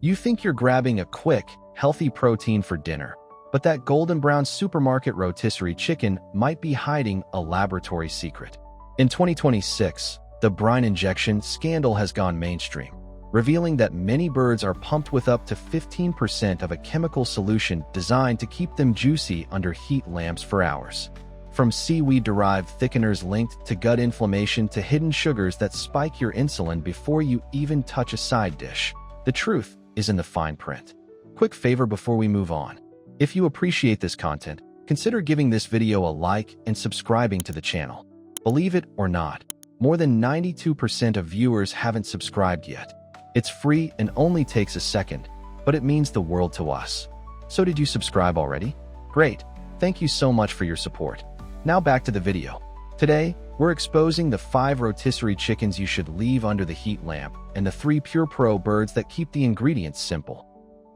You think you're grabbing a quick, healthy protein for dinner, but that golden brown supermarket rotisserie chicken might be hiding a laboratory secret. In 2026, the brine injection scandal has gone mainstream, revealing that many birds are pumped with up to 15% of a chemical solution designed to keep them juicy under heat lamps for hours. From seaweed-derived thickeners linked to gut inflammation to hidden sugars that spike your insulin before you even touch a side dish, the truth is in the fine print. Quick favor before we move on. If you appreciate this content, consider giving this video a like and subscribing to the channel. Believe it or not, more than 92% of viewers haven't subscribed yet. It's free and only takes a second, but it means the world to us. So did you subscribe already? Great, thank you so much for your support. Now back to the video. Today, we're exposing the 5 rotisserie chickens you should leave under the heat lamp and the 3 Pure Pro birds that keep the ingredients simple.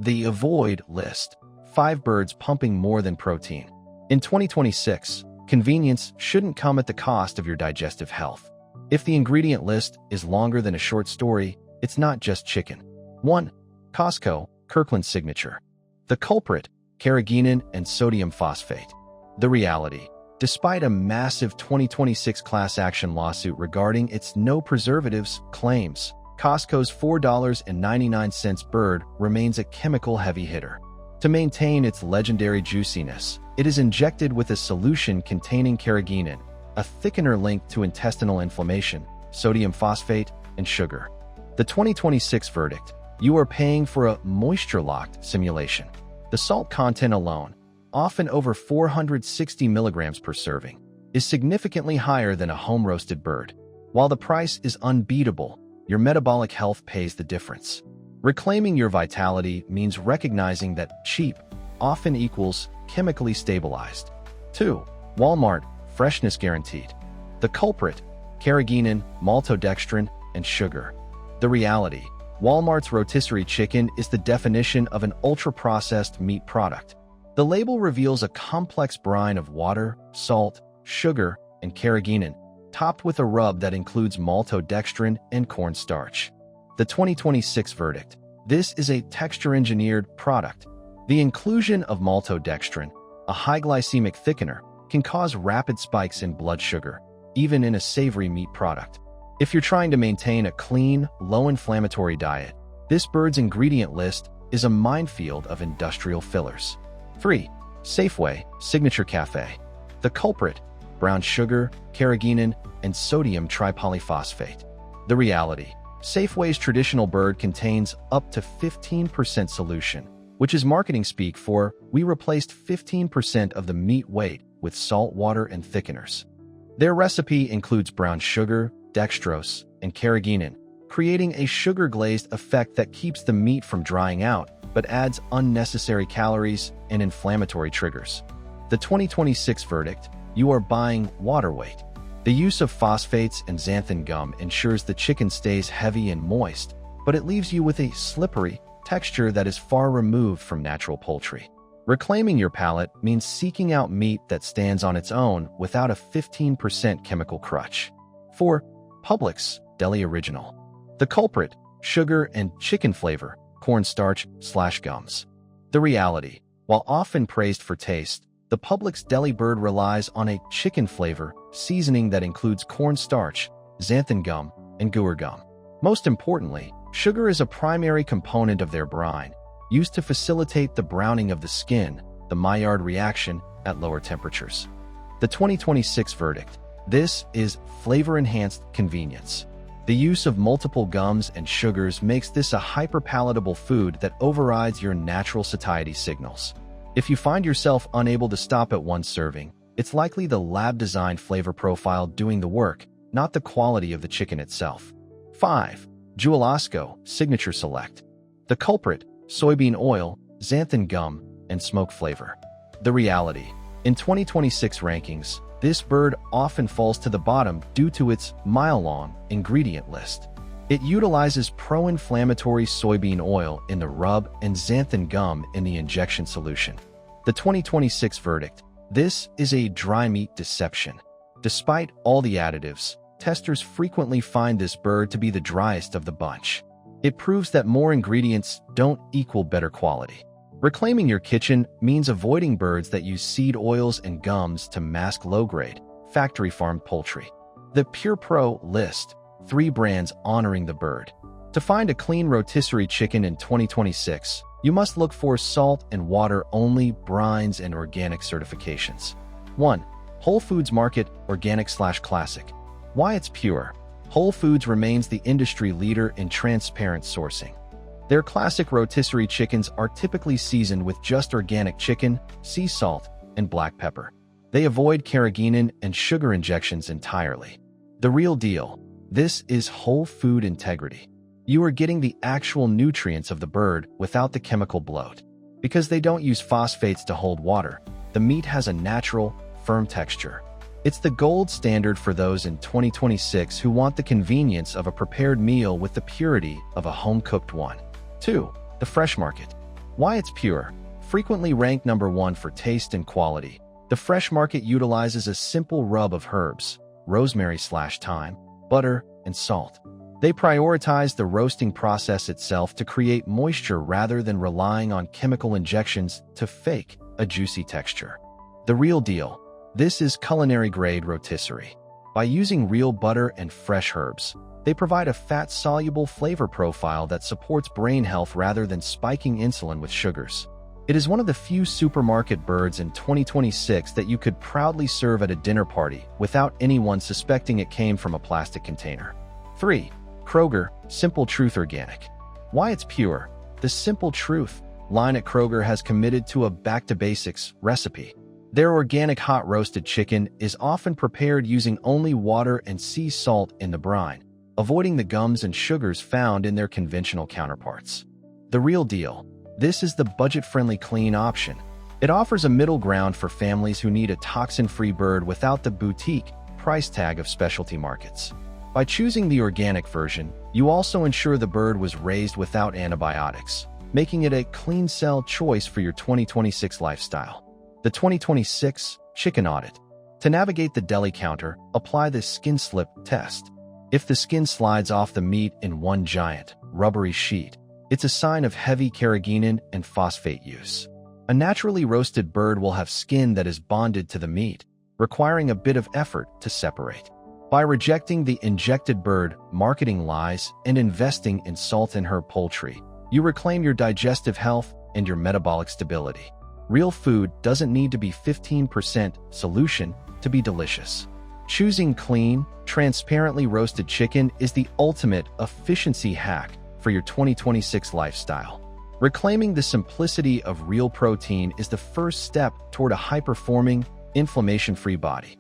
The avoid list: 5 birds pumping more than protein. In 2026, convenience shouldn't come at the cost of your digestive health. If the ingredient list is longer than a short story, it's not just chicken. 1. Costco, Kirkland Signature. The culprit: Carrageenan and sodium phosphate. The reality: despite a massive 2026 class action lawsuit regarding its no preservatives claims, Costco's $4.99 bird remains a chemical-heavy hitter. To maintain its legendary juiciness, it is injected with a solution containing carrageenan, a thickener linked to intestinal inflammation, sodium phosphate, and sugar. The 2026 verdict: you are paying for a moisture-locked simulation. The salt content alone, often over 460 milligrams per serving, is significantly higher than a home-roasted bird. While the price is unbeatable, your metabolic health pays the difference. Reclaiming your vitality means recognizing that cheap often equals chemically stabilized. 2. Walmart, freshness guaranteed. The culprit: carrageenan, maltodextrin, and sugar. The reality: Walmart's rotisserie chicken is the definition of an ultra-processed meat product. The label reveals a complex brine of water, salt, sugar, and carrageenan, topped with a rub that includes maltodextrin and cornstarch. The 2026 verdict: this is a texture-engineered product. The inclusion of maltodextrin, a high glycemic thickener, can cause rapid spikes in blood sugar, even in a savory meat product. If you're trying to maintain a clean, low-inflammatory diet, this bird's ingredient list is a minefield of industrial fillers. 3. Safeway, Signature Cafe. The culprit: brown sugar, carrageenan, and sodium tripolyphosphate. The reality: Safeway's traditional bird contains up to 15% solution, which is marketing speak for "we replaced 15% of the meat weight with salt water and thickeners." Their recipe includes brown sugar, dextrose, and carrageenan, creating a sugar-glazed effect that keeps the meat from drying out, but adds unnecessary calories and inflammatory triggers. The 2026 verdict: you are buying water weight. The use of phosphates and xanthan gum ensures the chicken stays heavy and moist, but it leaves you with a slippery texture that is far removed from natural poultry. Reclaiming your palate means seeking out meat that stands on its own without a 15% chemical crutch. 4. Publix, Deli Original. The culprit: sugar and chicken flavor, cornstarch/gums. The reality: while often praised for taste, the Publix deli bird relies on a chicken flavor seasoning that includes cornstarch, xanthan gum, and guar gum. Most importantly, sugar is a primary component of their brine, used to facilitate the browning of the skin, the Maillard reaction, at lower temperatures. The 2026 verdict: this is flavor-enhanced convenience. The use of multiple gums and sugars makes this a hyper-palatable food that overrides your natural satiety signals. If you find yourself unable to stop at one serving, it's likely the lab-designed flavor profile doing the work, not the quality of the chicken itself. 5. Jewel-Osco, Signature Select. The culprit: soybean oil, xanthan gum, and smoke flavor. The reality: in 2026 rankings, this bird often falls to the bottom due to its mile-long ingredient list. It utilizes pro-inflammatory soybean oil in the rub and xanthan gum in the injection solution. The 2026 verdict: this is a dry meat deception. Despite all the additives, testers frequently find this bird to be the driest of the bunch. It proves that more ingredients don't equal better quality. Reclaiming your kitchen means avoiding birds that use seed oils and gums to mask low-grade, factory-farmed poultry. The Pure Pro list 3 brands honoring the bird. To find a clean rotisserie chicken in 2026, you must look for salt and water only brines and organic certifications. 1. Whole Foods Market Organic/Classic. Why it's pure? Whole Foods remains the industry leader in transparent sourcing. Their classic rotisserie chickens are typically seasoned with just organic chicken, sea salt, and black pepper. They avoid Carrageenan and sugar injections entirely. The real deal. This is whole food integrity. You are getting the actual nutrients of the bird without the chemical bloat. Because they don't use phosphates to hold water, the meat has a natural, firm texture. It's the gold standard for those in 2026 who want the convenience of a prepared meal with the purity of a home-cooked one. 2. The Fresh Market. Why it's pure? Frequently ranked number 1 for taste and quality, the Fresh Market utilizes a simple rub of herbs, rosemary/thyme, butter, and salt. They prioritize the roasting process itself to create moisture rather than relying on chemical injections to fake a juicy texture. The real deal. This is culinary-grade rotisserie. By using real butter and fresh herbs, they provide a fat-soluble flavor profile that supports brain health rather than spiking insulin with sugars. It is one of the few supermarket birds in 2026 that you could proudly serve at a dinner party without anyone suspecting it came from a plastic container. 3. Kroger Simple Truth Organic. Why it's pure? The Simple Truth line at Kroger has committed to a back-to-basics recipe. Their organic hot roasted chicken is often prepared using only water and sea salt in the brine, avoiding the gums and sugars found in their conventional counterparts. The real deal. This is the budget-friendly clean option. It offers a middle ground for families who need a toxin-free bird without the boutique price tag of specialty markets. By choosing the organic version, you also ensure the bird was raised without antibiotics, making it a clean sell choice for your 2026 lifestyle. The 2026 Chicken Audit. To navigate the deli counter, apply the skin slip test. If the skin slides off the meat in one giant, rubbery sheet, it's a sign of heavy Carrageenan and phosphate use. A naturally roasted bird will have skin that is bonded to the meat, requiring a bit of effort to separate. By rejecting the injected bird marketing lies and investing in salt and herb poultry, you reclaim your digestive health and your metabolic stability. Real food doesn't need to be 15% solution to be delicious. Choosing clean, transparently roasted chicken is the ultimate efficiency hack for your 2026 lifestyle. Reclaiming the simplicity of real protein is the first step toward a high-performing, inflammation-free body.